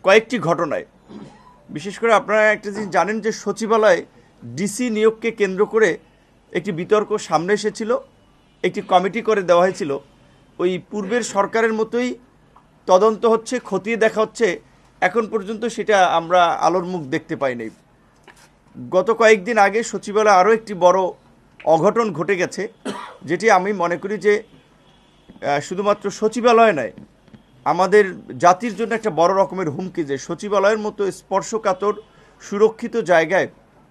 কয়েকটি ঘটনায়, বিশেষ করে আপনারা একটা জিনিস জানেন যে সচিবালয়ে ডিসি নিয়োগকে কেন্দ্র করে একটি বিতর্ক সামনে এসেছিল, একটি কমিটি করে দেওয়া হয়েছিল। ওই পূর্বের সরকারের মতোই তদন্ত হচ্ছে, খতিয়ে দেখা হচ্ছে, এখন পর্যন্ত সেটা আমরা আলোর মুখ দেখতে পাই নাই। গত কয়েকদিন আগে সচিবালয়ে আরও একটি বড় অঘটন ঘটে গেছে, যেটি আমি মনে করি যে শুধুমাত্র সচিবালয় নয়, আমাদের জাতির জন্য একটা বড় রকমের হুমকি যে সচিবালয়ের মতো স্পর্শকাতর সুরক্ষিত জায়গায়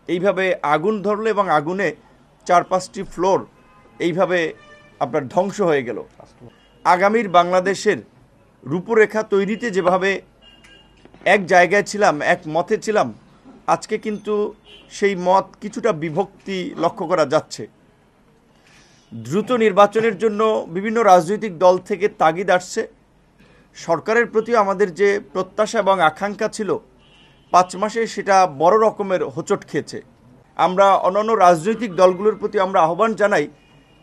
এইভাবে আগুন ধরলো এবং আগুনে 4-5টি ফ্লোর এইভাবে আপনার ধ্বংস হয়ে গেল। আগামীর বাংলাদেশের রূপরেখা তৈরিতে যেভাবে এক জায়গায় ছিলাম, এক মতে ছিলাম, আজকে কিন্তু সেই মত কিছুটা বিভক্তি লক্ষ্য করা যাচ্ছে। দ্রুত নির্বাচনের জন্য বিভিন্ন রাজনৈতিক দল থেকে তাগিদ আসছে। সরকারের প্রতিও আমাদের যে প্রত্যাশা এবং আকাঙ্ক্ষা ছিল 5 মাসে সেটা বড় রকমের হোঁচট খেয়েছে। আমরা অন্যান্য রাজনৈতিক দলগুলোর প্রতি আমরা আহ্বান জানাই,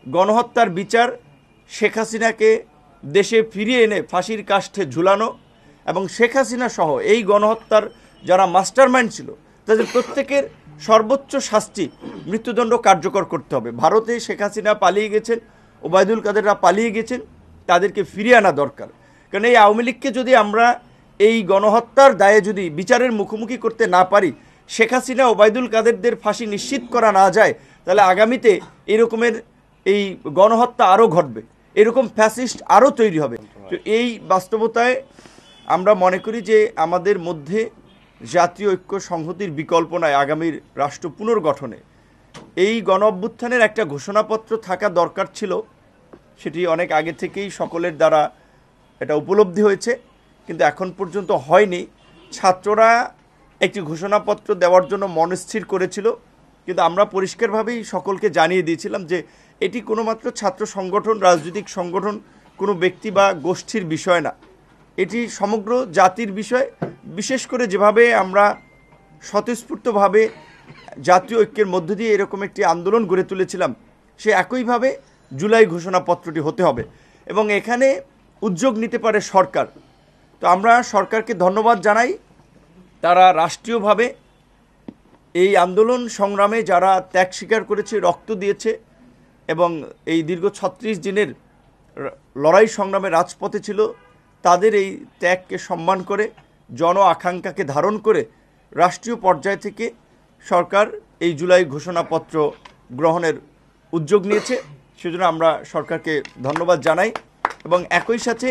গণহত্যার বিচার, শেখ হাসিনাকে দেশে ফিরিয়ে এনে ফাঁসির কাষ্ঠে ঝুলানো এবং শেখ হাসিনা সহ এই গণহত্যার যারা মাস্টারমাইন্ড ছিল তাদের প্রত্যেকের সর্বোচ্চ শাস্তি, মৃত্যুদণ্ড কার্যকর করতে হবে। ভারতে শেখ হাসিনা পালিয়ে গেছেন, ওবায়দুল কাদেররা পালিয়ে গেছেন, তাদেরকে ফিরিয়ে আনা দরকার। কারণ এই আওয়ামী লীগকে যদি আমরা এই গণহত্যার দায়ে যদি বিচারের মুখোমুখি করতে না পারি, শেখ হাসিনা ওবায়দুল কাদেরদের ফাঁসি নিশ্চিত করা না যায়, তাহলে আগামীতে এরকমের এই গণহত্যা আরও ঘটবে, এরকম ফ্যাসিস্ট আরও তৈরি হবে। তো এই বাস্তবতায় আমরা মনে করি যে আমাদের মধ্যে জাতীয় ঐক্য সংহতির বিকল্প নয়। আগামীর রাষ্ট্র পুনর্গঠনে এই গণ অভ্যুত্থানের একটা ঘোষণাপত্র থাকা দরকার ছিল, সেটি অনেক আগে থেকেই সকলের দ্বারা এটা উপলব্ধি হয়েছে, কিন্তু এখন পর্যন্ত হয়নি। ছাত্ররা একটি ঘোষণাপত্র দেওয়ার জন্য মনস্থির করেছিল, কিন্তু আমরা পরিষ্কারভাবেই সকলকে জানিয়ে দিয়েছিলাম যে এটি কোনো মাত্র ছাত্র সংগঠন, রাজনৈতিক সংগঠন, কোনো ব্যক্তি বা গোষ্ঠীর বিষয় না, এটি সমগ্র জাতির বিষয়। বিশেষ করে যেভাবে আমরা স্বতঃস্ফূর্তভাবে জাতীয় ঐক্যের মধ্য দিয়ে এরকম একটি আন্দোলন গড়ে তুলেছিলাম, সে একইভাবে জুলাই ঘোষণাপত্রটি হতে হবে এবং এখানে উদ্যোগ নিতে পারে সরকার। তো আমরা সরকারকে ধন্যবাদ জানাই, তারা রাষ্ট্রীয়ভাবে এই আন্দোলন সংগ্রামে যারা ত্যাগ স্বীকার করেছে, রক্ত দিয়েছে এবং এই দীর্ঘ 36 দিনের লড়াই সংগ্রামে রাজপথে ছিল, তাদের এই ত্যাগকে সম্মান করে, জন আকাঙ্ক্ষাকে ধারণ করে রাষ্ট্রীয় পর্যায় থেকে সরকার এই জুলাই ঘোষণাপত্র গ্রহণের উদ্যোগ নিয়েছে। সেজন্য আমরা সরকারকে ধন্যবাদ জানাই এবং একই সাথে